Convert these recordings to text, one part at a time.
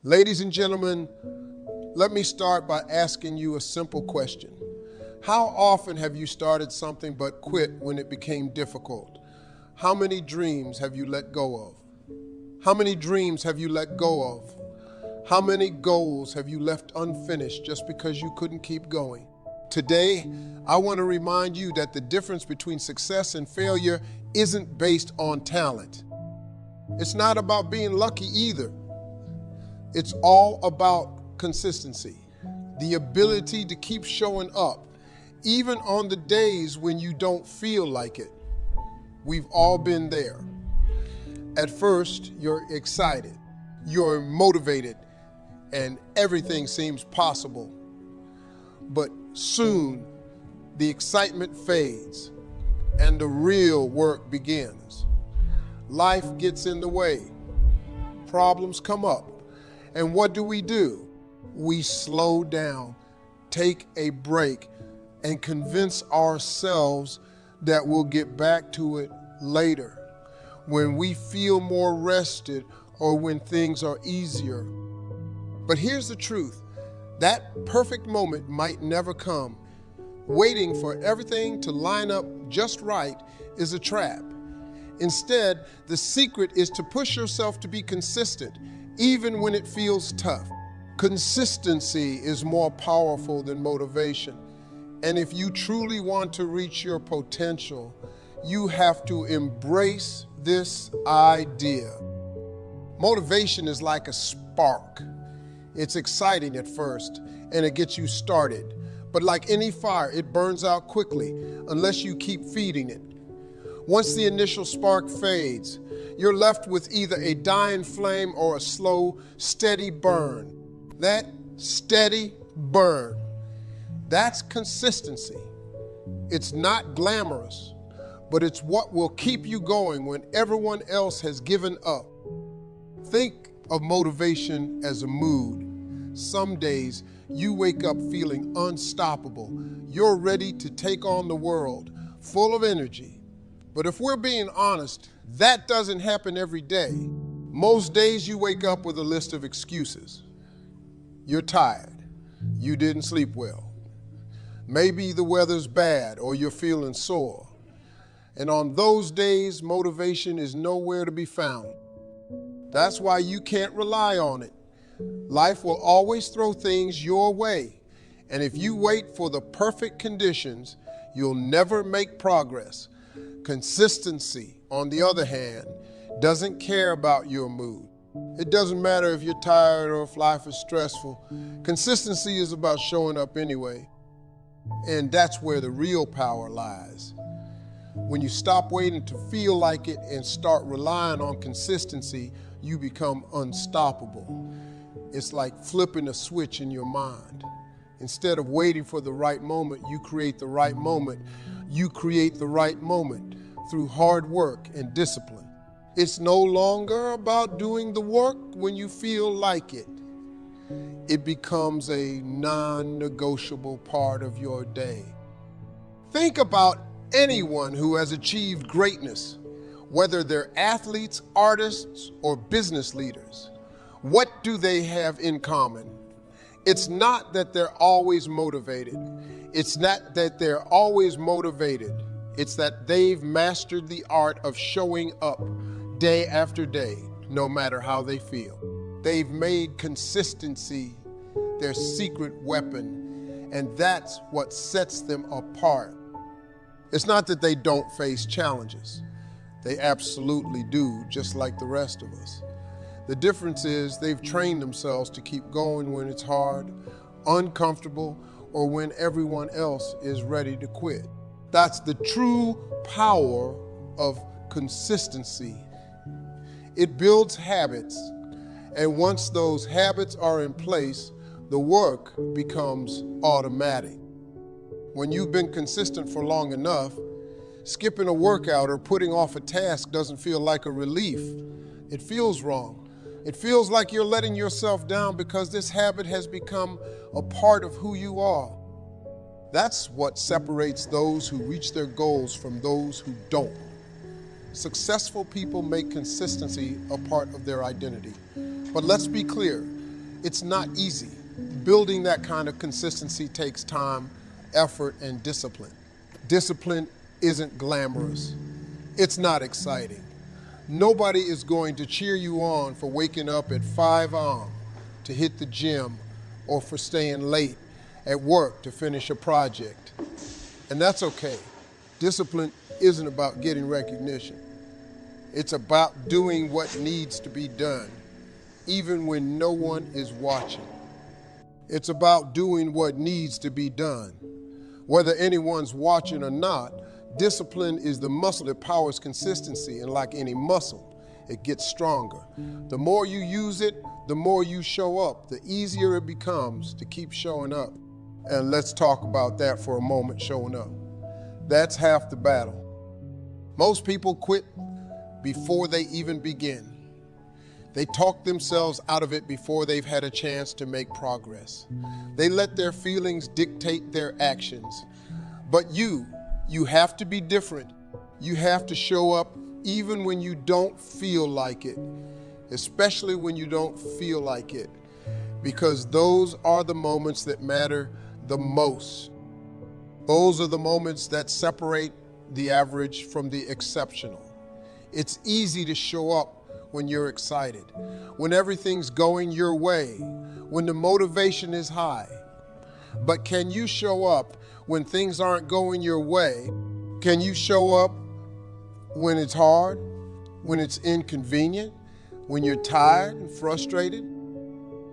Ladies and gentlemen, let me start by asking you a simple question. How often have you started something but quit when it became difficult? How many dreams have you let go of? How many dreams have you let go of? How many goals have you left unfinished just because you couldn't keep going? Today, I want to remind you that the difference between success and failure isn't based on talent. It's not about being lucky either. It's all about consistency, the ability to keep showing up, even on the days when you don't feel like it. We've all been there. At first, you're excited, you're motivated, and everything seems possible. But soon, the excitement fades and the real work begins. Life gets in the way, problems come up. And what do? We slow down, take a break, and convince ourselves that we'll get back to it later, when we feel more rested or when things are easier. But here's the truth, that perfect moment might never come. Waiting for everything to line up just right is a trap. Instead, the secret is to push yourself to be consistent, even when it feels tough. Consistency is more powerful than motivation. And if you truly want to reach your potential, you have to embrace this idea. Motivation is like a spark. It's exciting at first, and it gets you started. But like any fire, it burns out quickly unless you keep feeding it. Once the initial spark fades, you're left with either a dying flame or a slow, steady burn. That steady burn, that's consistency. It's not glamorous, but it's what will keep you going when everyone else has given up. Think of motivation as a mood. Some days you wake up feeling unstoppable. You're ready to take on the world, full of energy. But if we're being honest, that doesn't happen every day. Most days you wake up with a list of excuses. You're tired. You didn't sleep well. Maybe the weather's bad or you're feeling sore. And on those days, motivation is nowhere to be found. That's why you can't rely on it. Life will always throw things your way. And if you wait for the perfect conditions, you'll never make progress. Consistency, on the other hand, doesn't care about your mood. It doesn't matter if you're tired or if life is stressful. Consistency is about showing up anyway. And that's where the real power lies. When you stop waiting to feel like it and start relying on consistency, you become unstoppable. It's like flipping a switch in your mind. Instead of waiting for the right moment, you create the right moment. You create the right moment through hard work and discipline. It's no longer about doing the work when you feel like it. It becomes a non-negotiable part of your day. Think about anyone who has achieved greatness, whether they're athletes, artists, or business leaders. What do they have in common? It's not that they're always motivated. It's that they've mastered the art of showing up day after day, no matter how they feel. They've made consistency their secret weapon, and that's what sets them apart. It's not that they don't face challenges. They absolutely do, just like the rest of us. The difference is they've trained themselves to keep going when it's hard, uncomfortable, or when everyone else is ready to quit. That's the true power of consistency. It builds habits, and once those habits are in place, the work becomes automatic. When you've been consistent for long enough, skipping a workout or putting off a task doesn't feel like a relief. It feels wrong. It feels like you're letting yourself down because this habit has become a part of who you are. That's what separates those who reach their goals from those who don't. Successful people make consistency a part of their identity. But let's be clear, It's not easy. Building that kind of consistency takes time, effort, and discipline. Discipline isn't glamorous. It's not exciting. Nobody is going to cheer you on for waking up at 5 a.m. to hit the gym or for staying late at work to finish a project. And that's okay. Discipline isn't about getting recognition. It's about doing what needs to be done, even when no one is watching. It's about doing what needs to be done. Whether anyone's watching or not, discipline is the muscle that powers consistency, and like any muscle, it gets stronger. The more you use it, the more you show up, the easier it becomes to keep showing up. And let's talk about that for a moment, showing up. That's half the battle. Most people quit before they even begin. They talk themselves out of it before they've had a chance to make progress. They let their feelings dictate their actions. But you have to be different. You have to show up even when you don't feel like it, especially when you don't feel like it, because those are the moments that matter the most. Those are the moments that separate the average from the exceptional. It's easy to show up when you're excited, when everything's going your way, when the motivation is high. But can you show up when things aren't going your way? Can you show up when it's hard, when it's inconvenient, when you're tired and frustrated?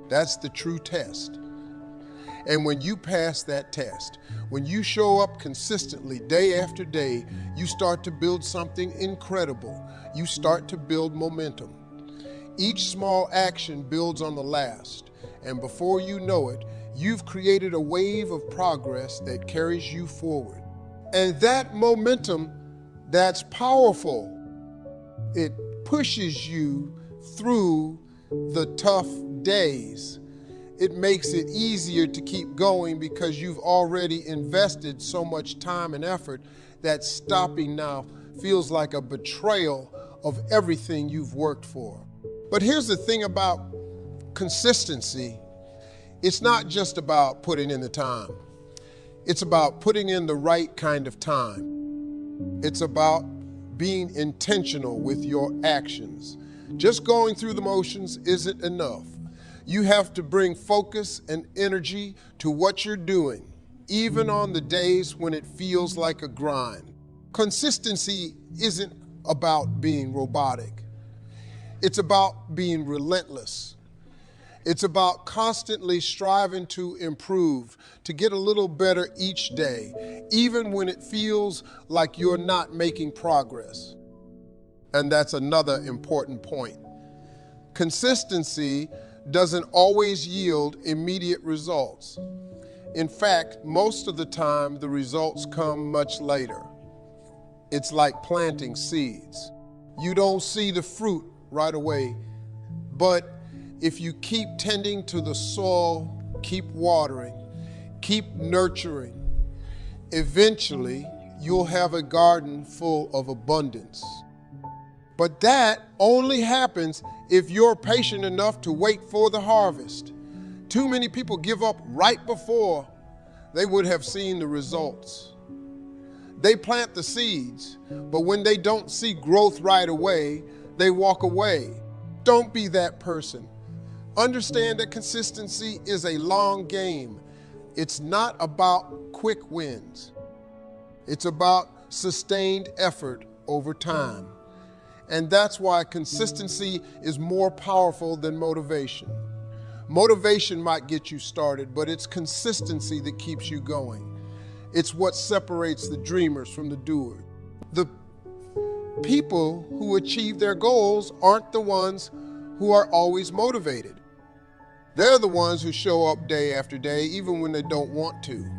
That's the true test. And when you pass that test, when you show up consistently day after day, you start to build something incredible. You start to build momentum. Each small action builds on the last, and before you know it, you've created a wave of progress that carries you forward. And that momentum, that's powerful. It pushes you through the tough days. It makes it easier to keep going because you've already invested so much time and effort that stopping now feels like a betrayal of everything you've worked for. But here's the thing about consistency. It's not just about putting in the time. It's about putting in the right kind of time. It's about being intentional with your actions. Just going through the motions isn't enough. You have to bring focus and energy to what you're doing, even on the days when it feels like a grind. Consistency isn't about being robotic. It's about being relentless. It's about constantly striving to improve, to get a little better each day, even when it feels like you're not making progress. And that's another important point. Consistency doesn't always yield immediate results. In fact, most of the time, the results come much later. It's like planting seeds. You don't see the fruit right away, but if you keep tending to the soil, keep watering, keep nurturing, eventually you'll have a garden full of abundance. But that only happens if you're patient enough to wait for the harvest. Too many people give up right before they would have seen the results. They plant the seeds, but when they don't see growth right away, they walk away. Don't be that person. Understand that consistency is a long game. It's not about quick wins. It's about sustained effort over time. And that's why consistency is more powerful than motivation. Motivation might get you started, but it's consistency that keeps you going. It's what separates the dreamers from the doers. The people who achieve their goals aren't the ones who are always motivated. They're the ones who show up day after day, even when they don't want to.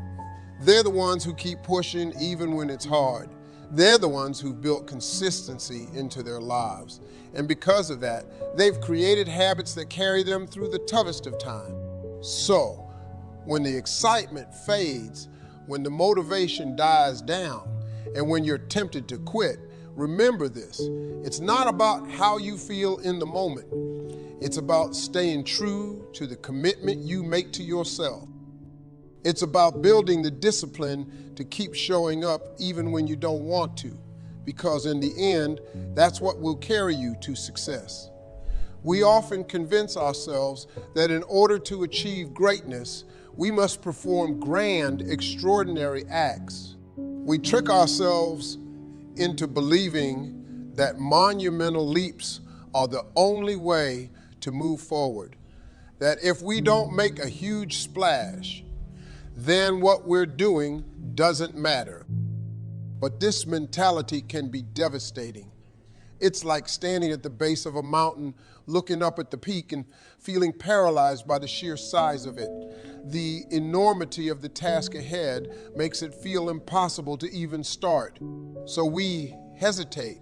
They're the ones who keep pushing even when it's hard. They're the ones who've built consistency into their lives. And because of that, they've created habits that carry them through the toughest of time. So, when the excitement fades, when the motivation dies down, and when you're tempted to quit, remember this. It's not about how you feel in the moment. It's about staying true to the commitment you make to yourself. It's about building the discipline to keep showing up even when you don't want to, because in the end, that's what will carry you to success. We often convince ourselves that in order to achieve greatness, we must perform grand, extraordinary acts. We trick ourselves into believing that monumental leaps are the only way to move forward. That if we don't make a huge splash, then what we're doing doesn't matter. But this mentality can be devastating. It's like standing at the base of a mountain, looking up at the peak and feeling paralyzed by the sheer size of it. The enormity of the task ahead makes it feel impossible to even start. So we hesitate,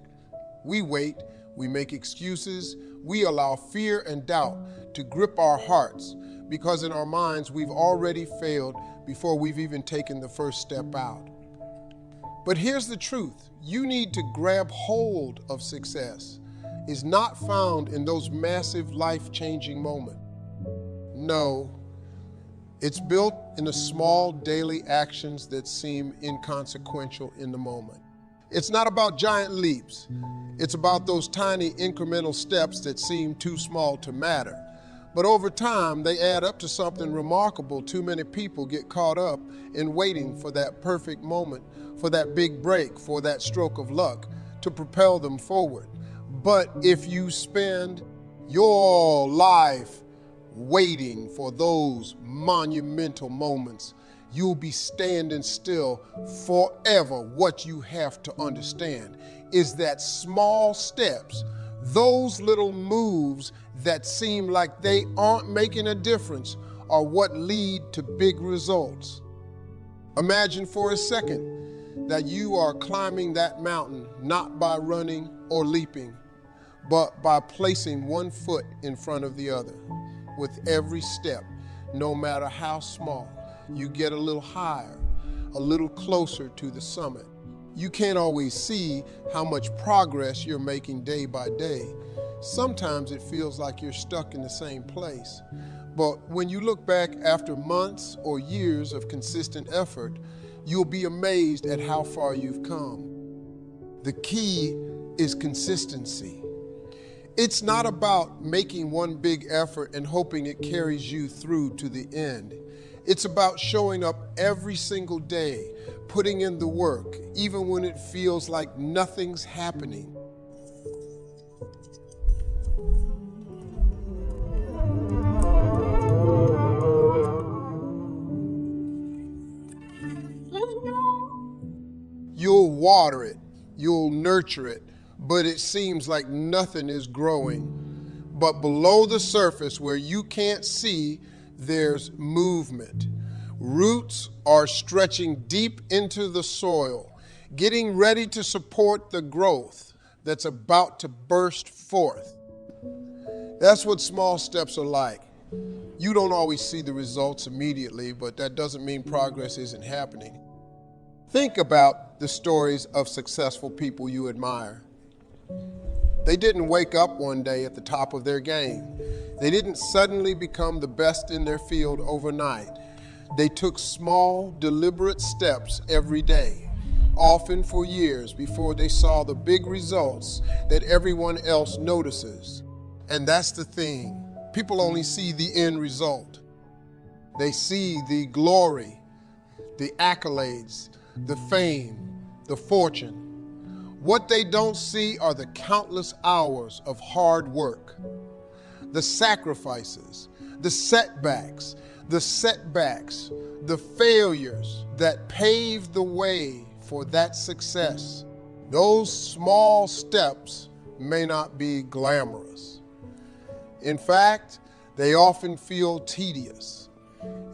we wait, we make excuses, we allow fear and doubt to grip our hearts because in our minds we've already failed before we've even taken the first step out. But here's the truth. You need to grab hold of success. It's not found in those massive life-changing moments. No, it's built in the small daily actions that seem inconsequential in the moment. It's not about giant leaps. It's about those tiny incremental steps that seem too small to matter. But over time, they add up to something remarkable. Too many people get caught up in waiting for that perfect moment, for that big break, for that stroke of luck to propel them forward. But if you spend your life waiting for those monumental moments, you'll be standing still forever. What you have to understand is that small steps, those little moves that seem like they aren't making a difference, are what lead to big results. Imagine for a second that you are climbing that mountain not by running or leaping, but by placing one foot in front of the other. With every step, no matter how small, you get a little higher, a little closer to the summit. You can't always see how much progress you're making day by day. Sometimes it feels like you're stuck in the same place. But when you look back after months or years of consistent effort, you'll be amazed at how far you've come. The key is consistency. It's not about making one big effort and hoping it carries you through to the end. It's about showing up every single day, putting in the work, even when it feels like nothing's happening. You'll water it, you'll nurture it, but it seems like nothing is growing. But below the surface, where you can't see, there's movement. Roots are stretching deep into the soil, getting ready to support the growth that's about to burst forth. That's what small steps are like. You don't always see the results immediately, but that doesn't mean progress isn't happening. Think about the stories of successful people you admire. They didn't wake up one day at the top of their game. They didn't suddenly become the best in their field overnight. They took small, deliberate steps every day, often for years before they saw the big results that everyone else notices. And that's the thing. People only see the end result. They see the glory, the accolades, the fame, the fortune. What they don't see are the countless hours of hard work, the sacrifices, the setbacks, the failures that paved the way for that success. Those small steps may not be glamorous. In fact, they often feel tedious.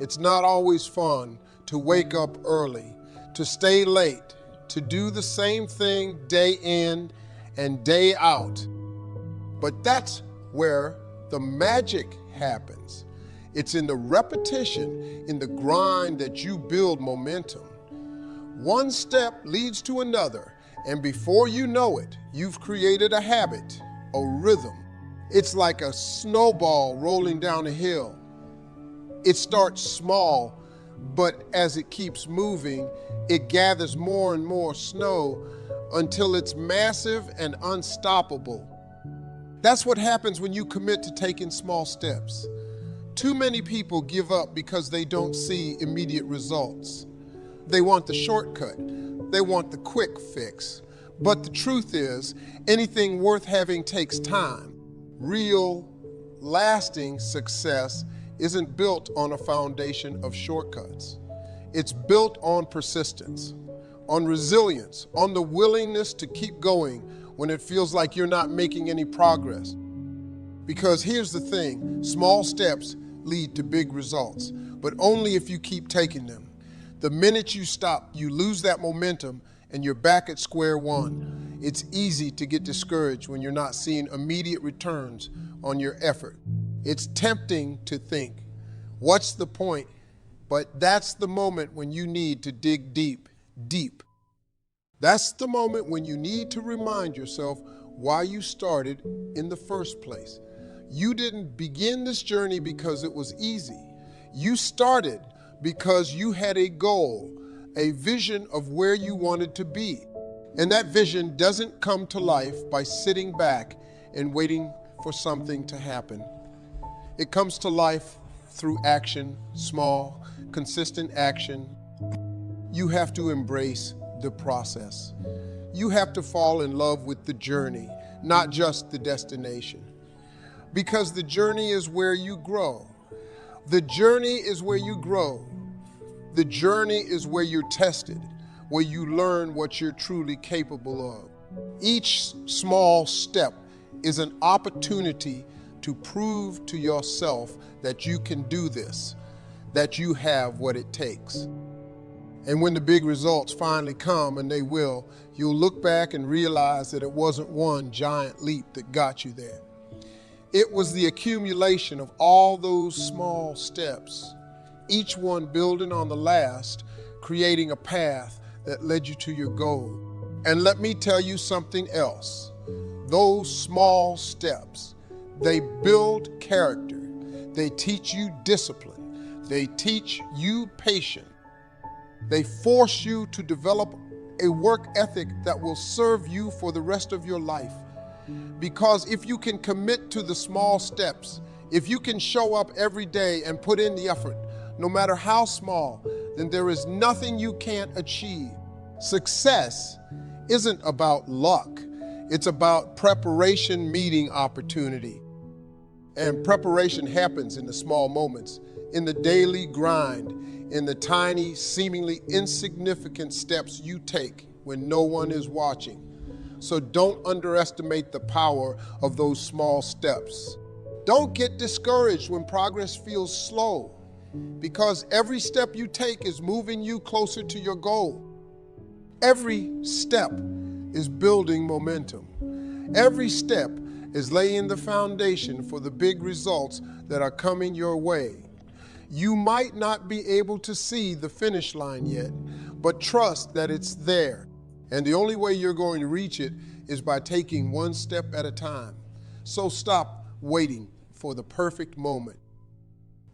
It's not always fun to wake up early, to stay late, to do the same thing day in and day out. But that's where the magic happens. It's in the repetition, in the grind that you build momentum. One step leads to another, and before you know it, you've created a habit, a rhythm, It's like a snowball rolling down a hill. It starts small, but as it keeps moving, it gathers more and more snow until it's massive and unstoppable. That's what happens when you commit to taking small steps. Too many people give up because they don't see immediate results. They want the shortcut. They want the quick fix. But the truth is, anything worth having takes time. Real, lasting success isn't built on a foundation of shortcuts. It's built on persistence, on resilience, on the willingness to keep going when it feels like you're not making any progress. Because here's the thing, small steps lead to big results, but only if you keep taking them. The minute you stop, you lose that momentum and you're back at square one. It's easy to get discouraged when you're not seeing immediate returns on your effort. It's tempting to think, what's the point? But that's the moment when you need to dig deep, deep. That's the moment when you need to remind yourself why you started in the first place. You didn't begin this journey because it was easy. You started because you had a goal, a vision of where you wanted to be. And that vision doesn't come to life by sitting back and waiting for something to happen. It comes to life through action, small, consistent action. You have to embrace the process. You have to fall in love with the journey, not just the destination. Because the journey is where you grow. The journey is where you grow. The journey is where you're tested, where you learn what you're truly capable of. Each small step is an opportunity to prove to yourself that you can do this, that you have what it takes. And when the big results finally come, and they will, you'll look back and realize that it wasn't one giant leap that got you there. It was the accumulation of all those small steps, each one building on the last, creating a path that led you to your goal. And let me tell you something else. Those small steps, they build character. They teach you discipline. They teach you patience. They force you to develop a work ethic that will serve you for the rest of your life. Because if you can commit to the small steps, if you can show up every day and put in the effort, no matter how small, then there is nothing you can't achieve. Success isn't about luck. It's about preparation meeting opportunity. And preparation happens in the small moments, in the daily grind, in the tiny, seemingly insignificant steps you take when no one is watching. So don't underestimate the power of those small steps. Don't get discouraged when progress feels slow, because every step you take is moving you closer to your goal. Every step is building momentum. Every step is laying the foundation for the big results that are coming your way. You might not be able to see the finish line yet, but trust that it's there. And the only way you're going to reach it is by taking one step at a time. So stop waiting for the perfect moment.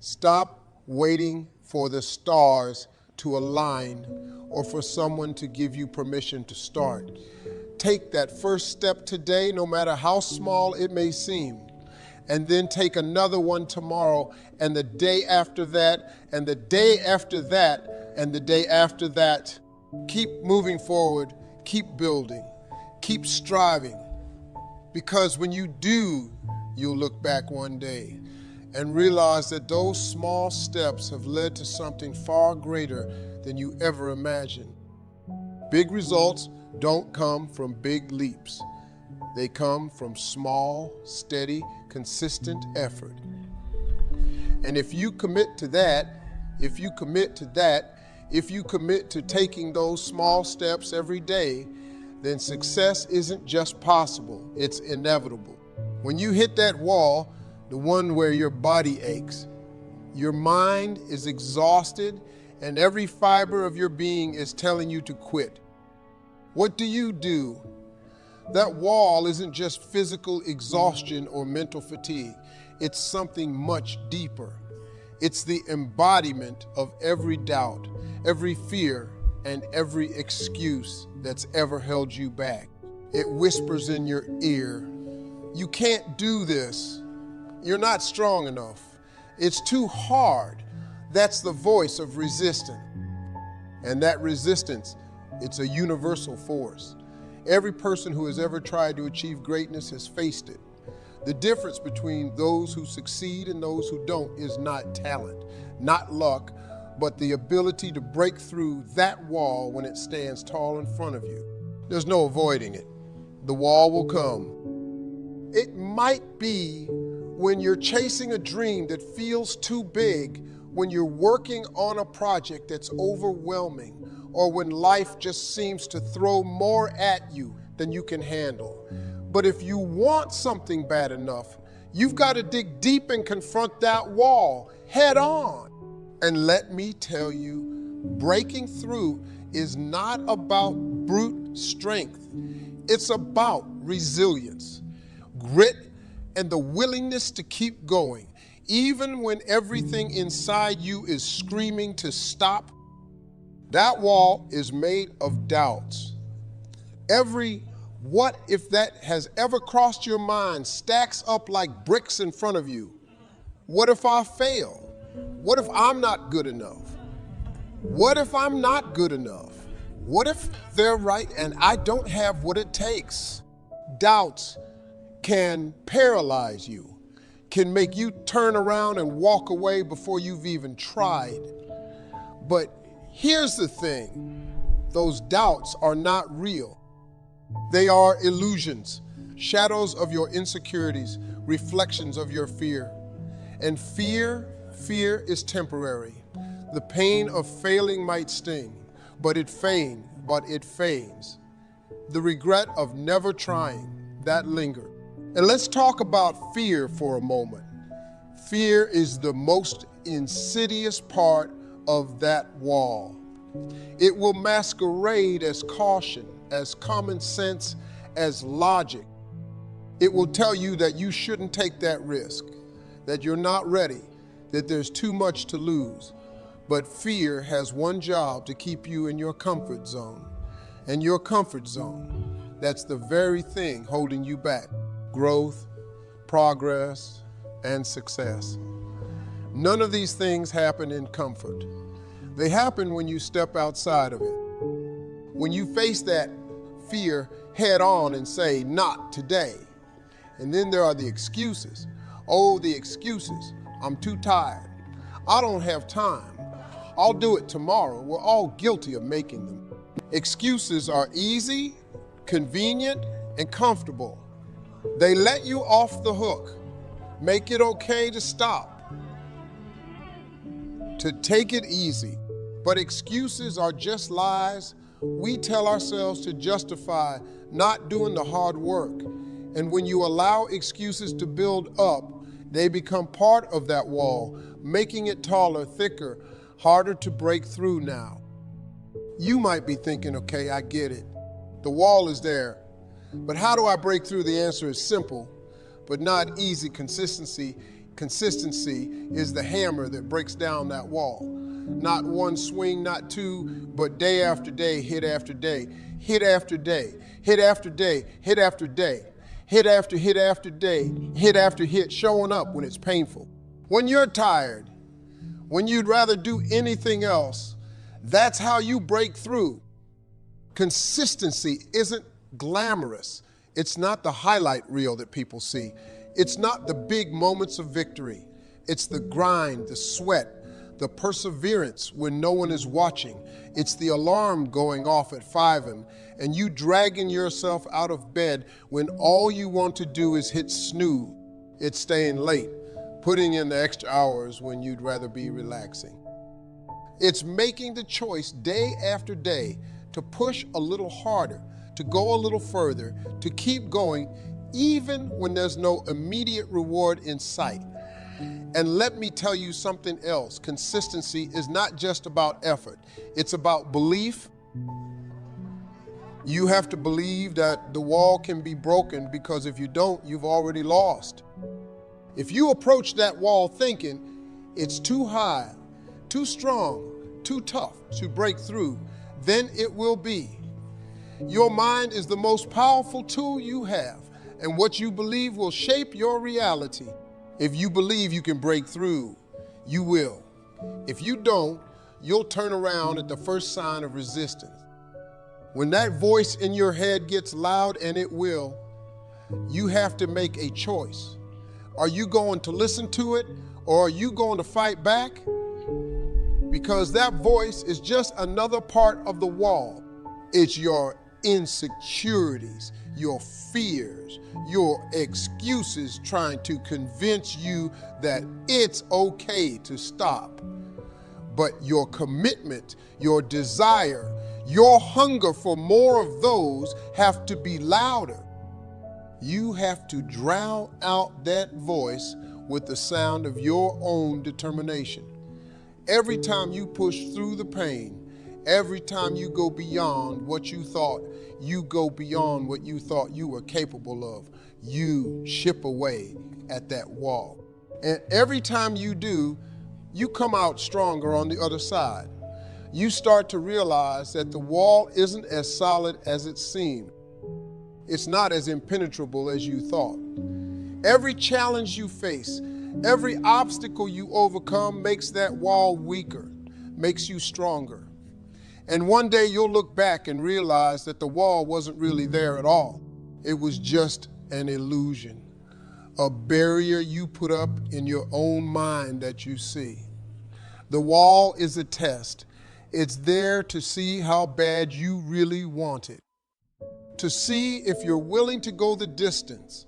Stop waiting for the stars to align or for someone to give you permission to start. Take that first step today, no matter how small it may seem, and then take another one tomorrow, and the day after that, and the day after that, and the day after that. Keep moving forward, keep building, keep striving, because when you do, you'll look back one day and realize that those small steps have led to something far greater than you ever imagined. Big results don't come from big leaps. They come from small, steady, consistent effort. And if you commit to that, if you commit to taking those small steps every day, then success isn't just possible, it's inevitable. When you hit that wall, the one where your body aches, your mind is exhausted, and every fiber of your being is telling you to quit, what do? That wall isn't just physical exhaustion or mental fatigue. It's something much deeper. It's the embodiment of every doubt, every fear, and every excuse that's ever held you back. It whispers in your ear, "You can't do this. You're not strong enough. It's too hard." That's the voice of resistance. And that resistance, it's a universal force. Every person who has ever tried to achieve greatness has faced it. The difference between those who succeed and those who don't is not talent, not luck, but the ability to break through that wall when it stands tall in front of you. There's no avoiding it. The wall will come. It might be when you're chasing a dream that feels too big, when you're working on a project that's overwhelming, or when life just seems to throw more at you than you can handle. But if you want something bad enough, you've got to dig deep and confront that wall head on. And let me tell you, breaking through is not about brute strength. It's about resilience, grit, and the willingness to keep going, even when everything inside you is screaming to stop. That wall is made of doubts. Every what if that has ever crossed your mind stacks up like bricks in front of you. What if I fail? What if I'm not good enough? What if I'm not good enough? What if they're right and I don't have what it takes? Doubts can paralyze you, can make you turn around and walk away before you've even tried. But here's the thing, those doubts are not real. They are illusions, shadows of your insecurities, reflections of your fear. And fear is temporary. The pain of failing might sting, but it fades. The regret of never trying, that lingers. And let's talk about fear for a moment. Fear is the most insidious part of that wall. It will masquerade as caution, as common sense, as logic. It will tell you that you shouldn't take that risk, that you're not ready, that there's too much to lose. But fear has one job: to keep you in your comfort zone. And your comfort zone, that's the very thing holding you back. Growth, progress, and success. None of these things happen in comfort. They happen when you step outside of it. When you face that fear head on and say, "Not today." And then there are the excuses. Oh, the excuses. "I'm too tired. I don't have time. I'll do it tomorrow." We're all guilty of making them. Excuses are easy, convenient, and comfortable. They let you off the hook, make it okay to stop, to take it easy. But excuses are just lies we tell ourselves to justify not doing the hard work. And when you allow excuses to build up, they become part of that wall, making it taller, thicker, harder to break through now. You might be thinking, okay, I get it. The wall is there. But how do I break through? The answer is simple, but not easy. Consistency is the hammer that breaks down that wall. Not one swing, not two, but day after day, hit after day, hit after day, hit after day, hit after day, hit after hit after day, hit after hit, showing up when it's painful. When you're tired, when you'd rather do anything else, that's how you break through. Consistency isn't glamorous. It's not the highlight reel that people see. It's not the big moments of victory. It's the grind, the sweat, the perseverance when no one is watching. It's the alarm going off at 5 a.m. and you dragging yourself out of bed when all you want to do is hit snooze. It's staying late, putting in the extra hours when you'd rather be relaxing. It's making the choice day after day to push a little harder, to go a little further, to keep going, even when there's no immediate reward in sight. And let me tell you something else. Consistency is not just about effort. It's about belief. You have to believe that the wall can be broken, because if you don't, you've already lost. If you approach that wall thinking it's too high, too strong, too tough to break through, then it will be. Your mind is the most powerful tool you have, and what you believe will shape your reality. If you believe you can break through, you will. If you don't, you'll turn around at the first sign of resistance. When that voice in your head gets loud, and it will, you have to make a choice. Are you going to listen to it, or are you going to fight back? Because that voice is just another part of the wall. It's your insecurities, your fears, your excuses trying to convince you that it's okay to stop. But your commitment, your desire, your hunger for more of those have to be louder. You have to drown out that voice with the sound of your own determination. Every time you push through the pain, every time you go beyond what you thought, you go beyond what you thought you were capable of, you chip away at that wall. And every time you do, you come out stronger on the other side. You start to realize that the wall isn't as solid as it seemed. It's not as impenetrable as you thought. Every challenge you face, every obstacle you overcome makes that wall weaker, makes you stronger. And one day you'll look back and realize that the wall wasn't really there at all. It was just an illusion, a barrier you put up in your own mind that you see. The wall is a test. It's there to see how bad you really want it, to see if you're willing to go the distance,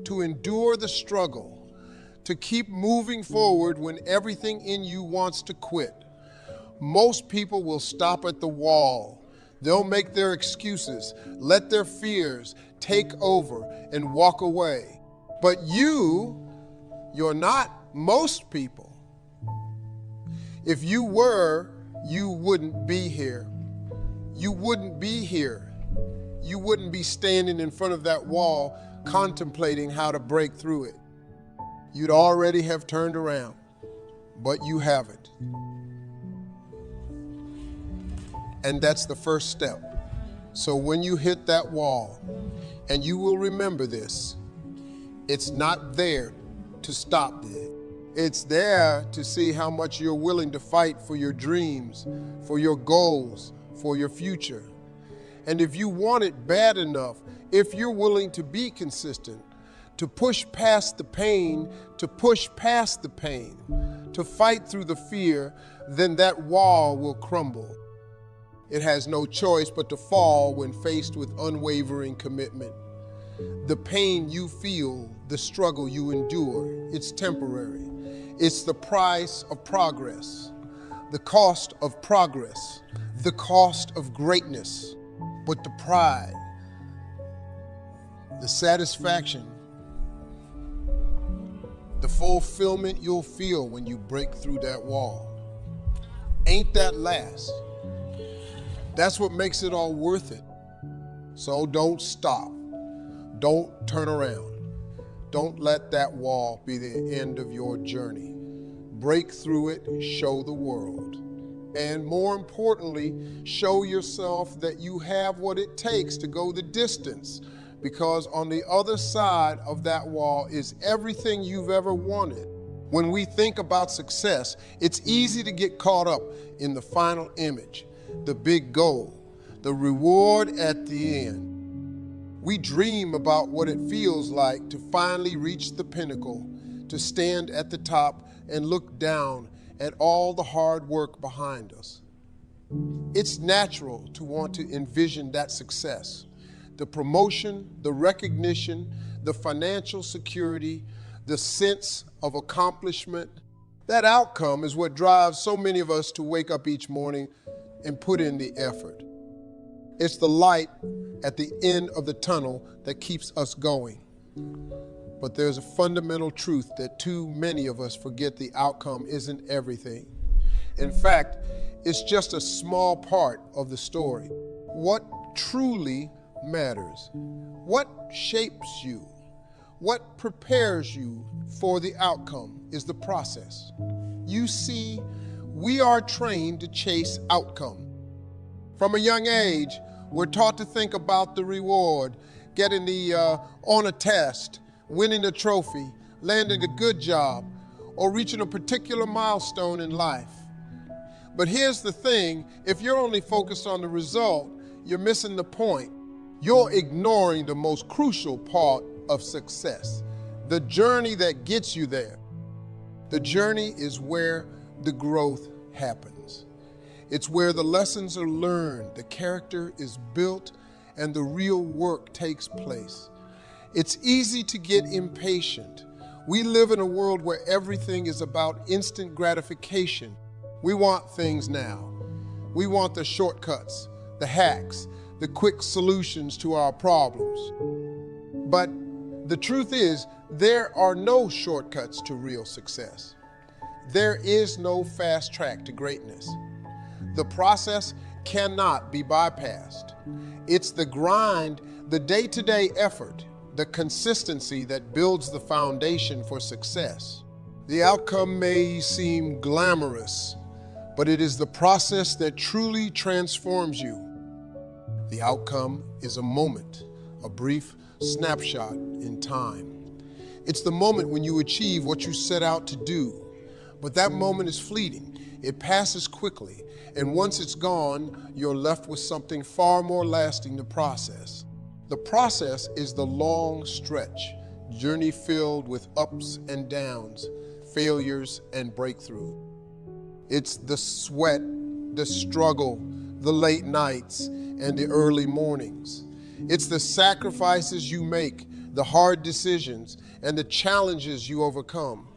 to endure the struggle, to keep moving forward when everything in you wants to quit. Most people will stop at the wall. They'll make their excuses, let their fears take over and walk away. But you're not most people. If you were, you wouldn't be here. You wouldn't be here. You wouldn't be standing in front of that wall contemplating how to break through it. You'd already have turned around, but you haven't. And that's the first step. So when you hit that wall, and you will remember this, it's not there to stop it. It's there to see how much you're willing to fight for your dreams, for your goals, for your future. And if you want it bad enough, if you're willing to be consistent, to push past the pain, to push past the pain, to fight through the fear, then that wall will crumble. It has no choice but to fall when faced with unwavering commitment. The pain you feel, the struggle you endure, it's temporary. It's the price of progress, the cost of progress, the cost of greatness. But the pride, the satisfaction, the fulfillment you'll feel when you break through that wall, ain't that last? That's what makes it all worth it. So don't stop. Don't turn around. Don't let that wall be the end of your journey. Break through it, show the world. And more importantly, show yourself that you have what it takes to go the distance, because on the other side of that wall is everything you've ever wanted. When we think about success, it's easy to get caught up in the final image, the big goal, the reward at the end. We dream about what it feels like to finally reach the pinnacle, to stand at the top and look down at all the hard work behind us. It's natural to want to envision that success, the promotion, the recognition, the financial security, the sense of accomplishment. That outcome is what drives so many of us to wake up each morning and put in the effort. It's the light at the end of the tunnel that keeps us going. But there's a fundamental truth that too many of us forget: the outcome isn't everything. In fact, it's just a small part of the story. What truly matters. What shapes you, what prepares you for the outcome is the process. You see, we are trained to chase outcome. From a young age, we're taught to think about the reward, getting on a test, winning a trophy, landing a good job, or reaching a particular milestone in life. But here's the thing, if you're only focused on the result, you're missing the point. You're ignoring the most crucial part of success, the journey that gets you there. The journey is where the growth happens. It's where the lessons are learned, the character is built, and the real work takes place. It's easy to get impatient. We live in a world where everything is about instant gratification. We want things now. We want the shortcuts, the hacks, the quick solutions to our problems. But the truth is, there are no shortcuts to real success. There is no fast track to greatness. The process cannot be bypassed. It's the grind, the day-to-day effort, the consistency that builds the foundation for success. The outcome may seem glamorous, but it is the process that truly transforms you. The outcome is a moment, a brief snapshot in time. It's the moment when you achieve what you set out to do. But that moment is fleeting. It passes quickly, and once it's gone, you're left with something far more lasting to process. The process is the long stretch, journey filled with ups and downs, failures and breakthrough. It's the sweat, the struggle, the late nights, and the early mornings. It's the sacrifices you make, the hard decisions, and the challenges you overcome.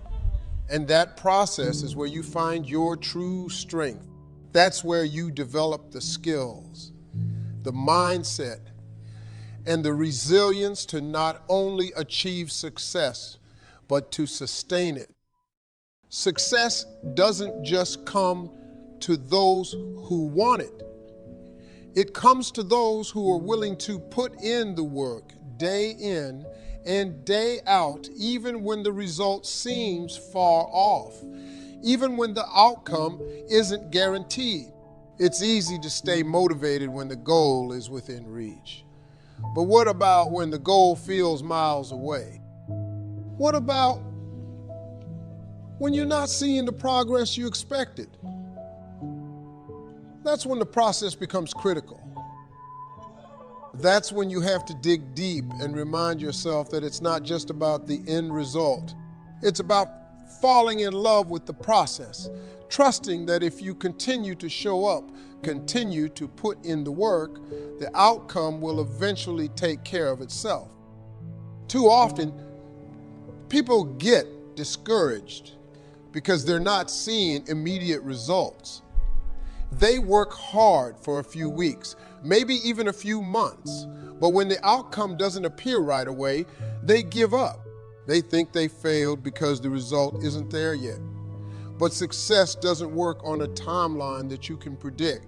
And that process is where you find your true strength. That's where you develop the skills, the mindset, and the resilience to not only achieve success, but to sustain it. Success doesn't just come to those who want it. It comes to those who are willing to put in the work day in and day out, even when the result seems far off, even when the outcome isn't guaranteed. It's easy to stay motivated when the goal is within reach. But what about when the goal feels miles away? What about when you're not seeing the progress you expected? That's when the process becomes critical. That's when you have to dig deep and remind yourself that it's not just about the end result. It's about falling in love with the process, trusting that if you continue to show up, continue to put in the work, the outcome will eventually take care of itself. Too often, people get discouraged because they're not seeing immediate results. They work hard for a few weeks, maybe even a few months, but when the outcome doesn't appear right away, they give up. They think they failed because the result isn't there yet. But success doesn't work on a timeline that you can predict.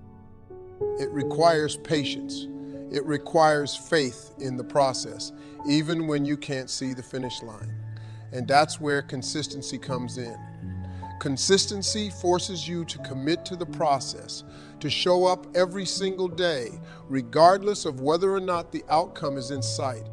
It requires patience. It requires faith in the process, even when you can't see the finish line. And that's where consistency comes in. Consistency forces you to commit to the process, to show up every single day, regardless of whether or not the outcome is in sight.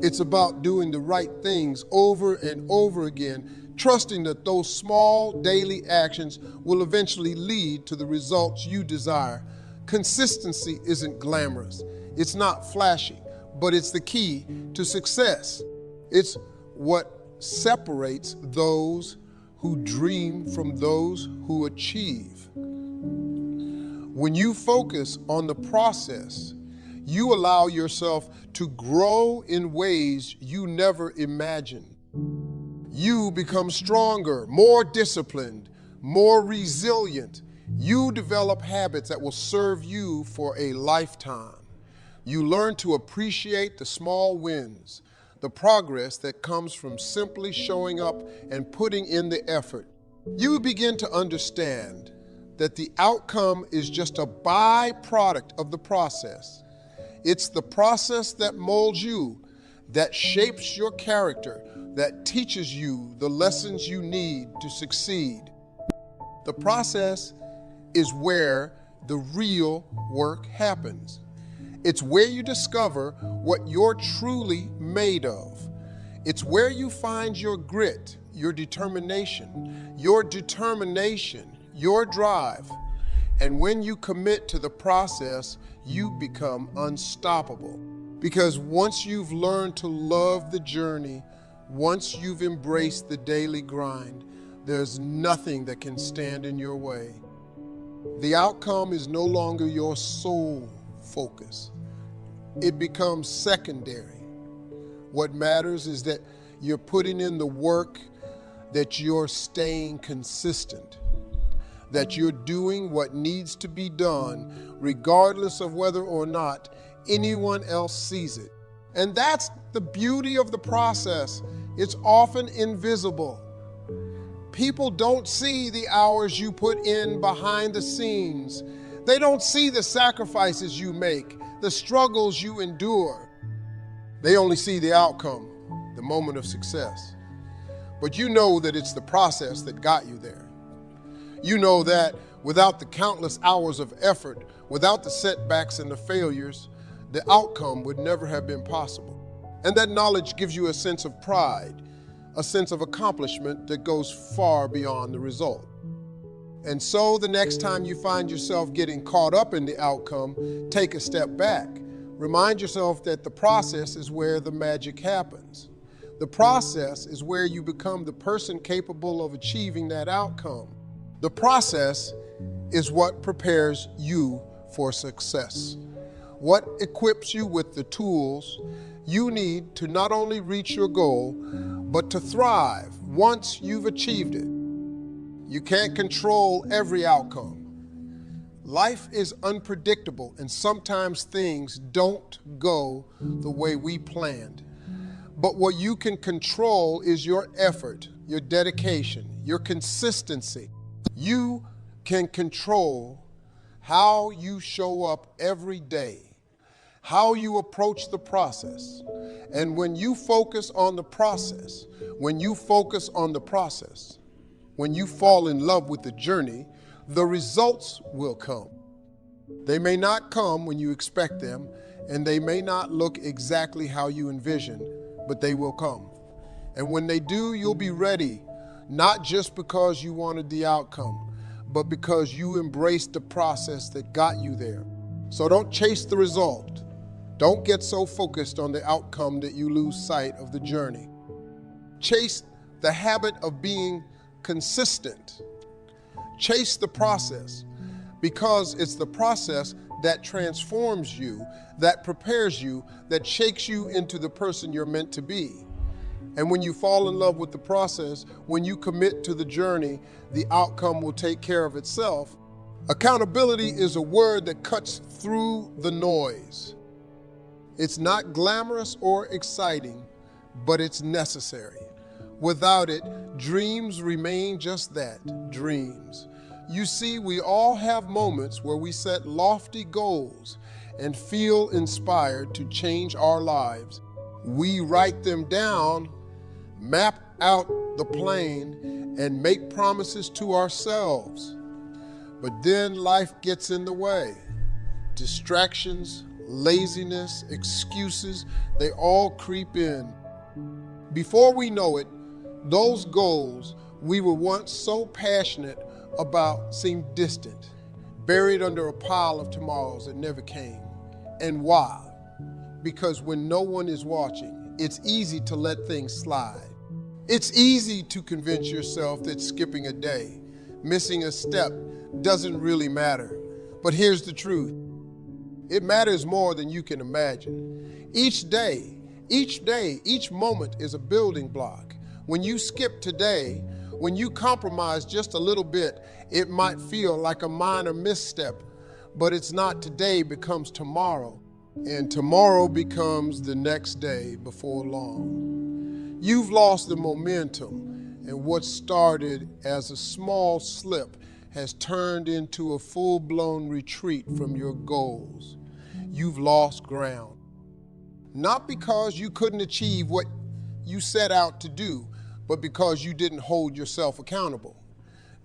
It's about doing the right things over and over again, trusting that those small daily actions will eventually lead to the results you desire. Consistency isn't glamorous. It's not flashy, but it's the key to success. It's what separates those who dream from those who achieve. When you focus on the process, you allow yourself to grow in ways you never imagined. You become stronger, more disciplined, more resilient. You develop habits that will serve you for a lifetime. You learn to appreciate the small wins, the progress that comes from simply showing up and putting in the effort. You begin to understand that the outcome is just a byproduct of the process. It's the process that molds you, that shapes your character, that teaches you the lessons you need to succeed. The process is where the real work happens. It's where you discover what you're truly made of. It's where you find your grit, your determination, your drive. And when you commit to the process, you become unstoppable. Because once you've learned to love the journey, once you've embraced the daily grind, there's nothing that can stand in your way. The outcome is no longer your sole focus. It becomes secondary. What matters is that you're putting in the work, that you're staying consistent, that you're doing what needs to be done, regardless of whether or not anyone else sees it. And that's the beauty of the process. It's often invisible. People don't see the hours you put in behind the scenes. They don't see the sacrifices you make, the struggles you endure. They only see the outcome, the moment of success. But you know that it's the process that got you there. You know that without the countless hours of effort, without the setbacks and the failures, the outcome would never have been possible. And that knowledge gives you a sense of pride, a sense of accomplishment that goes far beyond the result. And so the next time you find yourself getting caught up in the outcome, take a step back. Remind yourself that the process is where the magic happens. The process is where you become the person capable of achieving that outcome. The process is what prepares you for success, what equips you with the tools you need to not only reach your goal, but to thrive once you've achieved it. You can't control every outcome. Life is unpredictable, and sometimes things don't go the way we planned. But what you can control is your effort, your dedication, your consistency. You can control how you show up every day, how you approach the process. And when you focus on the process, when you fall in love with the journey, the results will come. They may not come when you expect them, and they may not look exactly how you envision, but they will come. And when they do, you'll be ready, not just because you wanted the outcome, but because you embraced the process that got you there. So don't chase the result. Don't get so focused on the outcome that you lose sight of the journey. Chase the habit of being consistent. Chase the process, because it's the process that transforms you, that prepares you, that shakes you into the person you're meant to be. And when you fall in love with the process, when you commit to the journey, the outcome will take care of itself. Accountability is a word that cuts through the noise. It's not glamorous or exciting, but it's necessary. Without it, dreams remain just that, dreams. You see, we all have moments where we set lofty goals and feel inspired to change our lives. We write them down, map out the plan, and make promises to ourselves. But then life gets in the way. Distractions, laziness, excuses, they all creep in. Before we know it, those goals we were once so passionate about seem distant, buried under a pile of tomorrows that never came. And why? Because when no one is watching, it's easy to let things slide. It's easy to convince yourself that skipping a day, missing a step, doesn't really matter. But here's the truth. It matters more than you can imagine. Each day, each moment is a building block. When you skip today, when you compromise just a little bit, it might feel like a minor misstep, but it's not. Today becomes tomorrow. and tomorrow becomes the next day before long. You've lost the momentum, and what started as a small slip has turned into a full-blown retreat from your goals. You've lost ground. Not because you couldn't achieve what you set out to do, but because you didn't hold yourself accountable.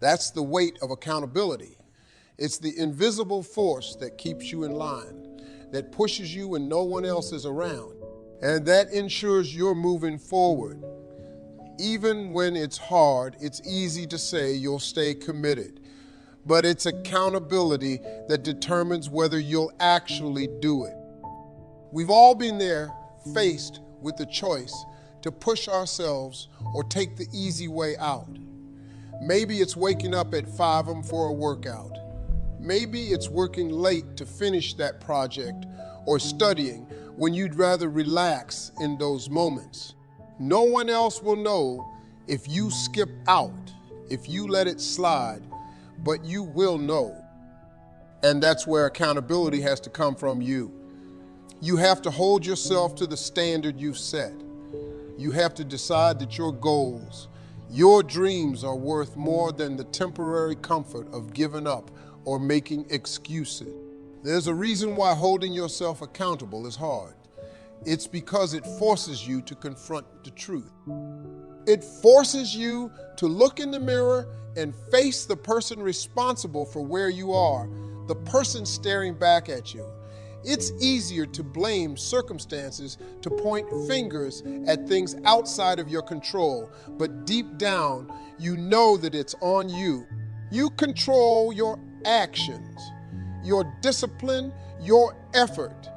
That's the weight of accountability. It's the invisible force that keeps you in line, that pushes you when no one else is around, and that ensures you're moving forward. Even when it's hard, it's easy to say you'll stay committed, but it's accountability that determines whether you'll actually do it. We've all been there, faced with the choice to push ourselves or take the easy way out. Maybe it's waking up at 5 a.m. for a workout. Maybe it's working late to finish that project or studying when you'd rather relax in those moments. No one else will know if you skip out, if you let it slide, but you will know. And that's where accountability has to come from you. You have to hold yourself to the standard you've set. You have to decide that your goals, your dreams are worth more than the temporary comfort of giving up or making excuses. There's a reason why holding yourself accountable is hard. It's because it forces you to confront the truth. It forces you to look in the mirror and face the person responsible for where you are, the person staring back at you. It's easier to blame circumstances, to point fingers at things outside of your control, but deep down, you know that it's on you. You control your actions, your discipline, your effort.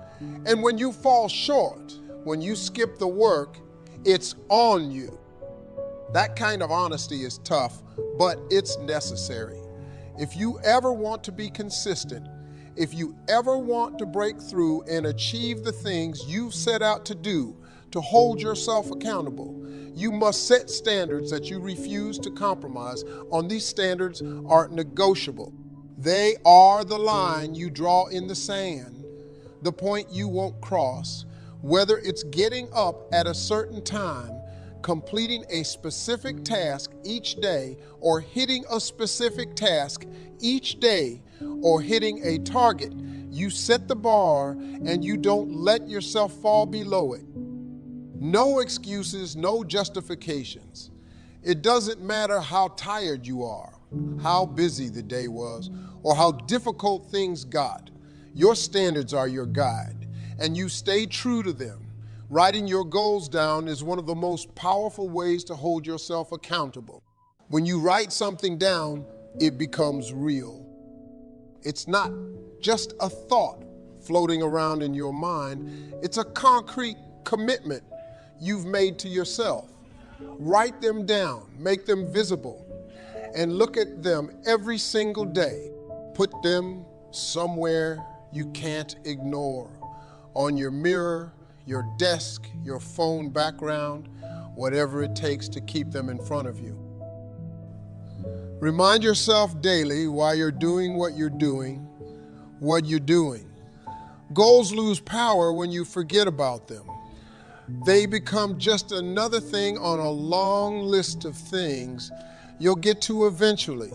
And when you fall short, when you skip the work, it's on you. That kind of honesty is tough, but it's necessary. If you ever want to be consistent, if you ever want to break through and achieve the things you've set out to do, to hold yourself accountable, you must set standards that you refuse to compromise on. These standards are negotiable. They are the line you draw in the sand, the point you won't cross, whether it's getting up at a certain time, completing a specific task each day, or hitting a specific task each day, or hitting a target. You set the bar and you don't let yourself fall below it. No excuses, no justifications. It doesn't matter how tired you are, how busy the day was, or how difficult things got. Your standards are your guide, and you stay true to them. Writing your goals down is one of the most powerful ways to hold yourself accountable. When you write something down, it becomes real. It's not just a thought floating around in your mind. It's a concrete commitment you've made to yourself. Write them down, make them visible, and look at them every single day. Put them somewhere you can't ignore, on your mirror, your desk, your phone background, whatever it takes to keep them in front of you. Remind yourself daily why you're doing what you're doing, what you're doing. Goals lose power when you forget about them. They become just another thing on a long list of things you'll get to eventually.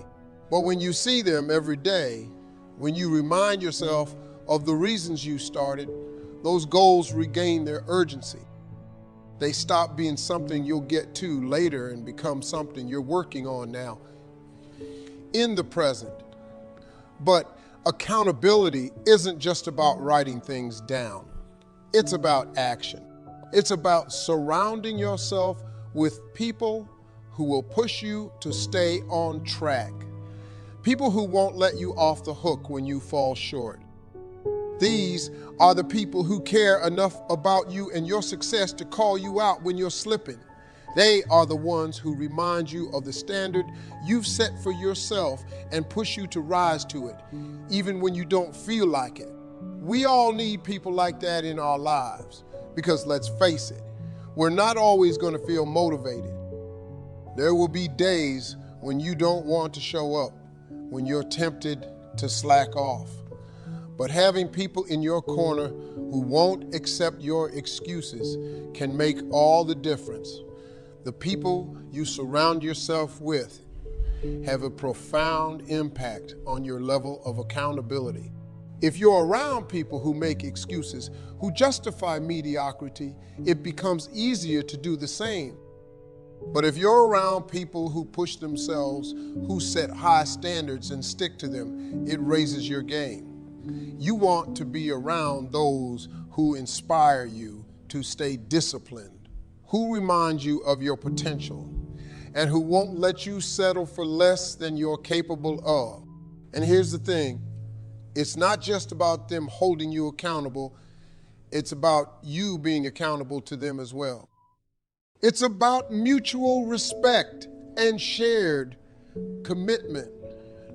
But when you see them every day, when you remind yourself of the reasons you started, those goals regain their urgency. They stop being something you'll get to later and become something you're working on now, in the present. But accountability isn't just about writing things down. It's about action. It's about surrounding yourself with people who will push you to stay on track. People who won't let you off the hook when you fall short. These are the people who care enough about you and your success to call you out when you're slipping. They are the ones who remind you of the standard you've set for yourself and push you to rise to it, even when you don't feel like it. We all need people like that in our lives, because let's face it, we're not always going to feel motivated. There will be days when you don't want to show up, when you're tempted to slack off. But having people in your corner who won't accept your excuses can make all the difference. The people you surround yourself with have a profound impact on your level of accountability. If you're around people who make excuses, who justify mediocrity, it becomes easier to do the same. But if you're around people who push themselves, who set high standards and stick to them, it raises your game. You want to be around those who inspire you to stay disciplined, who remind you of your potential, and who won't let you settle for less than you're capable of. And here's the thing, it's not just about them holding you accountable, it's about you being accountable to them as well. It's about mutual respect and shared commitment.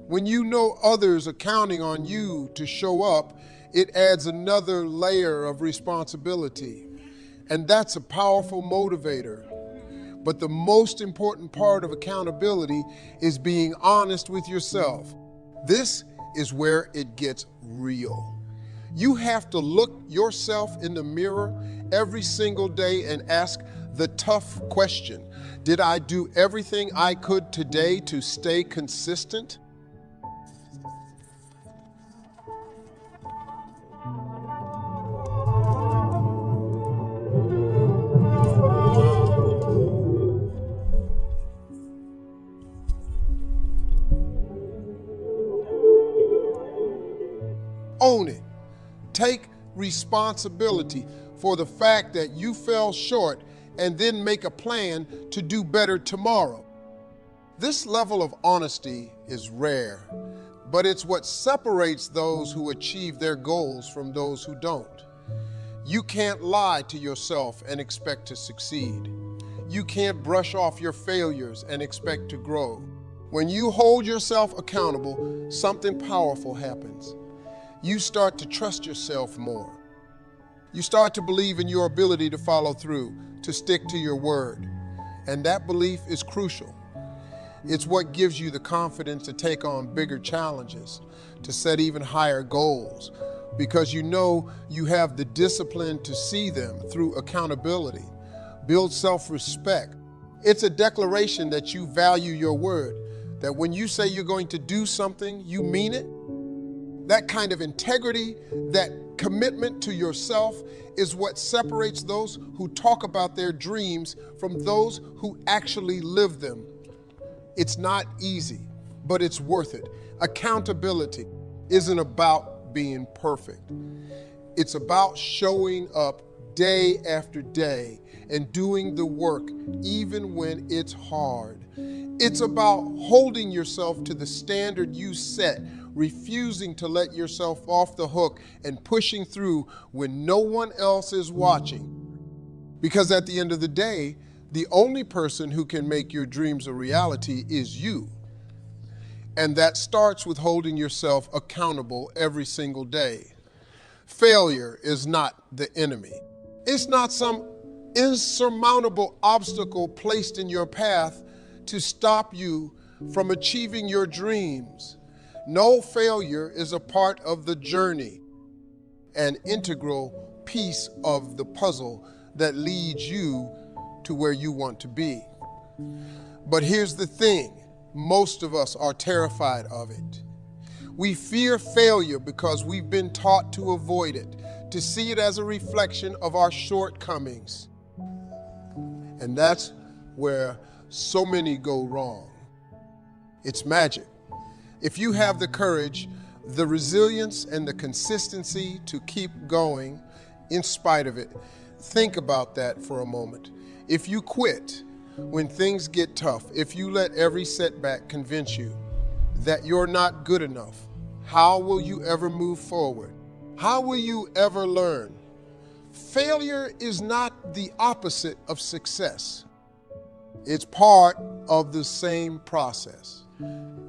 When you know others are counting on you to show up, it adds another layer of responsibility. And that's a powerful motivator. But the most important part of accountability is being honest with yourself. This is where it gets real. You have to look yourself in the mirror every single day and ask the tough question. Did I do everything I could today to stay consistent? Own it. Take responsibility for the fact that you fell short and then make a plan to do better tomorrow. This level of honesty is rare, but it's what separates those who achieve their goals from those who don't. You can't lie to yourself and expect to succeed. You can't brush off your failures and expect to grow. When you hold yourself accountable, something powerful happens. You start to trust yourself more. You start to believe in your ability to follow through, to stick to your word. And that belief is crucial. It's what gives you the confidence to take on bigger challenges, to set even higher goals, because you know you have the discipline to see them through accountability. Build self-respect. It's a declaration that you value your word, that when you say you're going to do something, you mean it. That kind of integrity, that commitment to yourself is what separates those who talk about their dreams from those who actually live them. It's not easy, but it's worth it. Accountability isn't about being perfect. It's about showing up day after day and doing the work even when it's hard. It's about holding yourself to the standard you set, refusing to let yourself off the hook and pushing through when no one else is watching. Because at the end of the day, the only person who can make your dreams a reality is you. And that starts with holding yourself accountable every single day. Failure is not the enemy. It's not some insurmountable obstacle placed in your path to stop you from achieving your dreams. No, failure is a part of the journey, an integral piece of the puzzle that leads you to where you want to be. But here's the thing, most of us are terrified of it. We fear failure because we've been taught to avoid it, to see it as a reflection of our shortcomings. And that's where so many go wrong. It's magic. If you have the courage, the resilience, and the consistency to keep going in spite of it, think about that for a moment. If you quit when things get tough, if you let every setback convince you that you're not good enough, how will you ever move forward? How will you ever learn? Failure is not the opposite of success. It's part of the same process.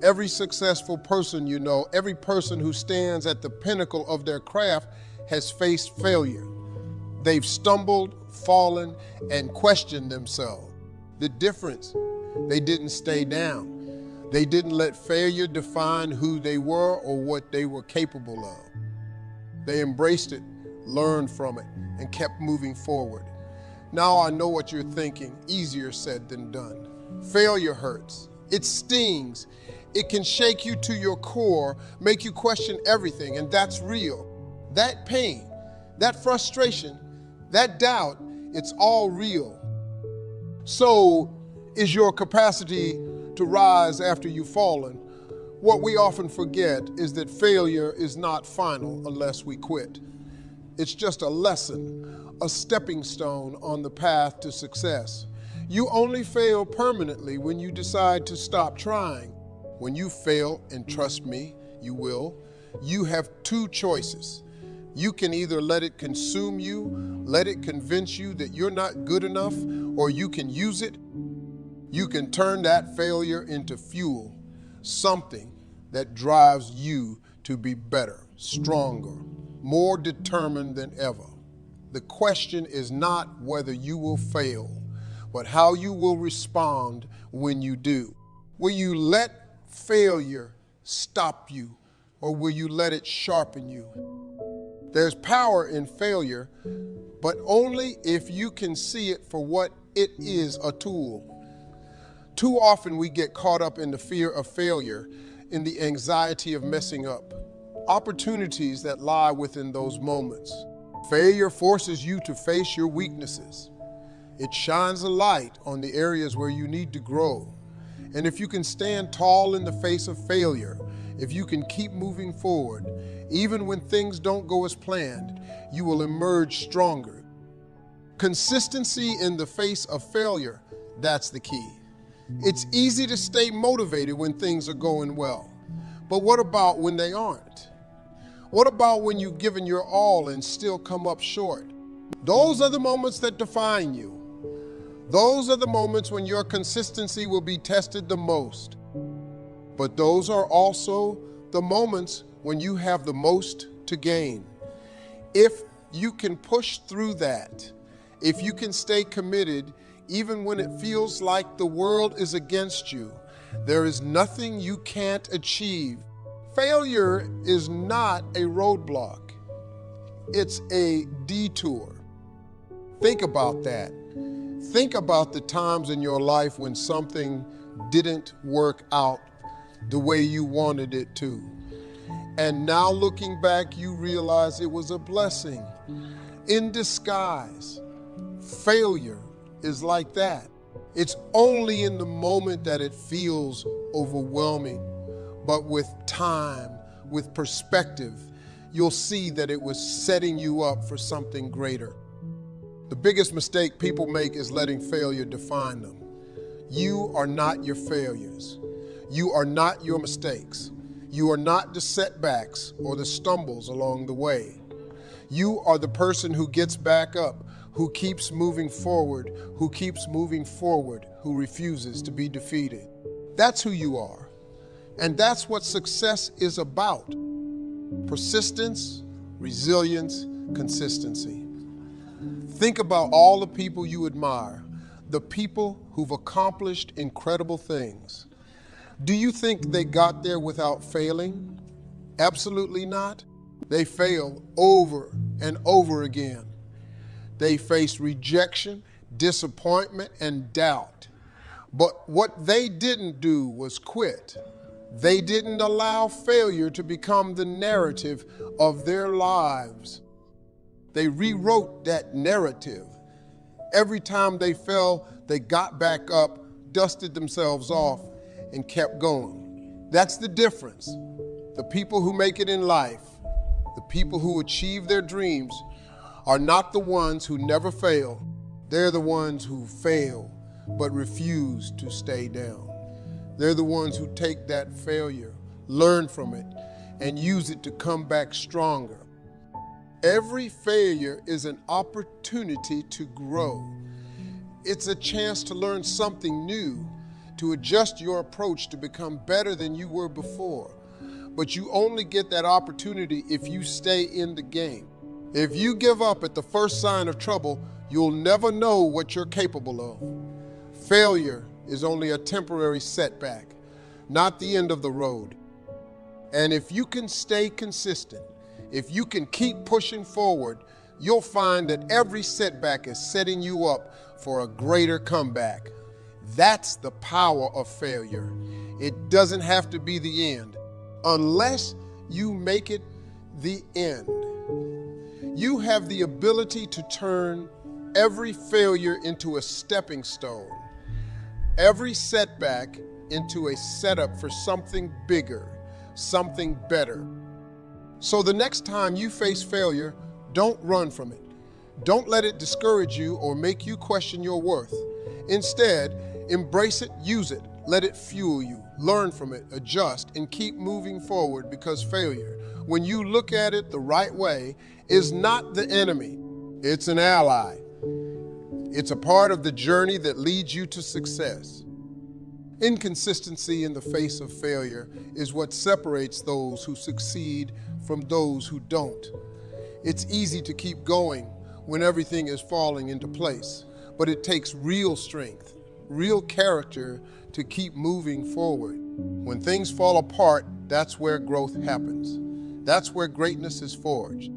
Every successful person you know, every person who stands at the pinnacle of their craft has faced failure. They've stumbled, fallen, and questioned themselves. The difference, they didn't stay down. They didn't let failure define who they were or what they were capable of. They embraced it, learned from it, and kept moving forward. Now I know what you're thinking, easier said than done. Failure hurts. It stings. It can shake you to your core, make you question everything, and that's real. That pain, that frustration, that doubt, it's all real. So is your capacity to rise after you've fallen. What we often forget is that failure is not final unless we quit. It's just a lesson, a stepping stone on the path to success. You only fail permanently when you decide to stop trying. When you fail, and trust me, you will, you have two choices. You can either let it consume you, let it convince you that you're not good enough, or you can use it. You can turn that failure into fuel, something that drives you to be better, stronger, more determined than ever. The question is not whether you will fail, but how you will respond when you do. Will you let failure stop you, or will you let it sharpen you? There's power in failure, but only if you can see it for what it is, a tool. Too often we get caught up in the fear of failure, in the anxiety of messing up. Opportunities that lie within those moments. Failure forces you to face your weaknesses. It shines a light on the areas where you need to grow. And if you can stand tall in the face of failure, if you can keep moving forward, even when things don't go as planned, you will emerge stronger. Consistency in the face of failure, that's the key. It's easy to stay motivated when things are going well. But what about when they aren't? What about when you've given your all and still come up short? Those are the moments that define you. Those are the moments when your consistency will be tested the most. But those are also the moments when you have the most to gain. If you can push through that, if you can stay committed, even when it feels like the world is against you, there is nothing you can't achieve. Failure is not a roadblock. It's a detour. Think about that. Think about the times in your life when something didn't work out the way you wanted it to. And now looking back, you realize it was a blessing in disguise. Failure is like that. It's only in the moment that it feels overwhelming. But with time, with perspective, you'll see that it was setting you up for something greater. The biggest mistake people make is letting failure define them. You are not your failures. You are not your mistakes. You are not the setbacks or the stumbles along the way. You are the person who gets back up, who keeps moving forward, who refuses to be defeated. That's who you are. And that's what success is about. Persistence, resilience, consistency. Think about all the people you admire, the people who've accomplished incredible things. Do you think they got there without failing? Absolutely not. They failed over and over again. They faced rejection, disappointment, and doubt. But what they didn't do was quit. They didn't allow failure to become the narrative of their lives. They rewrote that narrative. Every time they fell, they got back up, dusted themselves off, and kept going. That's the difference. The people who make it in life, the people who achieve their dreams, are not the ones who never fail. They're the ones who fail but refuse to stay down. They're the ones who take that failure, learn from it, and use it to come back stronger. Every failure is an opportunity to grow. It's a chance to learn something new, to adjust your approach to become better than you were before. But you only get that opportunity if you stay in the game. If you give up at the first sign of trouble, you'll never know what you're capable of. Failure is only a temporary setback, not the end of the road. And if you can stay consistent, If you can keep pushing forward, you'll find that every setback is setting you up for a greater comeback. That's the power of failure. It doesn't have to be the end, unless you make it the end. You have the ability to turn every failure into a stepping stone, every setback into a setup for something bigger, something better. So the next time you face failure, don't run from it. Don't let it discourage you or make you question your worth. Instead, embrace it, use it, let it fuel you, learn from it, adjust, and keep moving forward, because failure, when you look at it the right way, is not the enemy. It's an ally. It's a part of the journey that leads you to success. Inconsistency in the face of failure is what separates those who succeed from those who don't. It's easy to keep going when everything is falling into place, but it takes real strength, real character to keep moving forward. When things fall apart, that's where growth happens. That's where greatness is forged.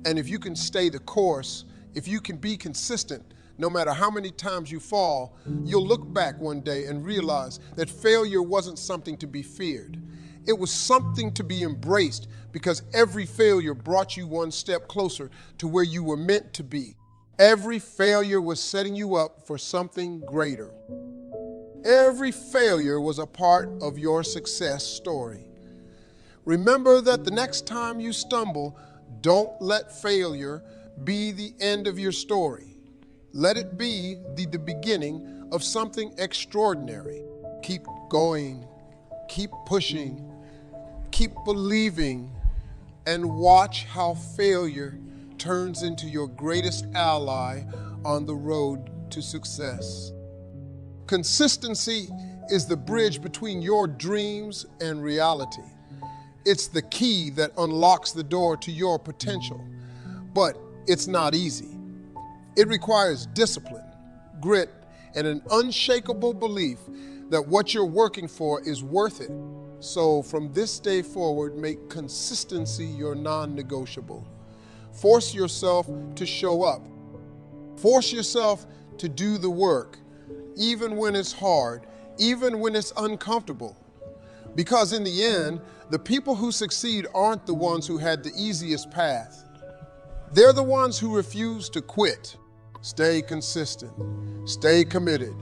And if you can stay the course, if you can be consistent, no matter how many times you fall, you'll look back one day and realize that failure wasn't something to be feared. It was something to be embraced, because every failure brought you one step closer to where you were meant to be. Every failure was setting you up for something greater. Every failure was a part of your success story. Remember that the next time you stumble, don't let failure be the end of your story. Let it be the beginning of something extraordinary. Keep going, keep pushing, keep believing, and watch how failure turns into your greatest ally on the road to success. Consistency is the bridge between your dreams and reality. It's the key that unlocks the door to your potential, but it's not easy. It requires discipline, grit, and an unshakable belief that what you're working for is worth it. So from this day forward, make consistency your non-negotiable. Force yourself to show up. Force yourself to do the work, even when it's hard, even when it's uncomfortable. Because in the end, the people who succeed aren't the ones who had the easiest path. They're the ones who refuse to quit. Stay consistent, stay committed,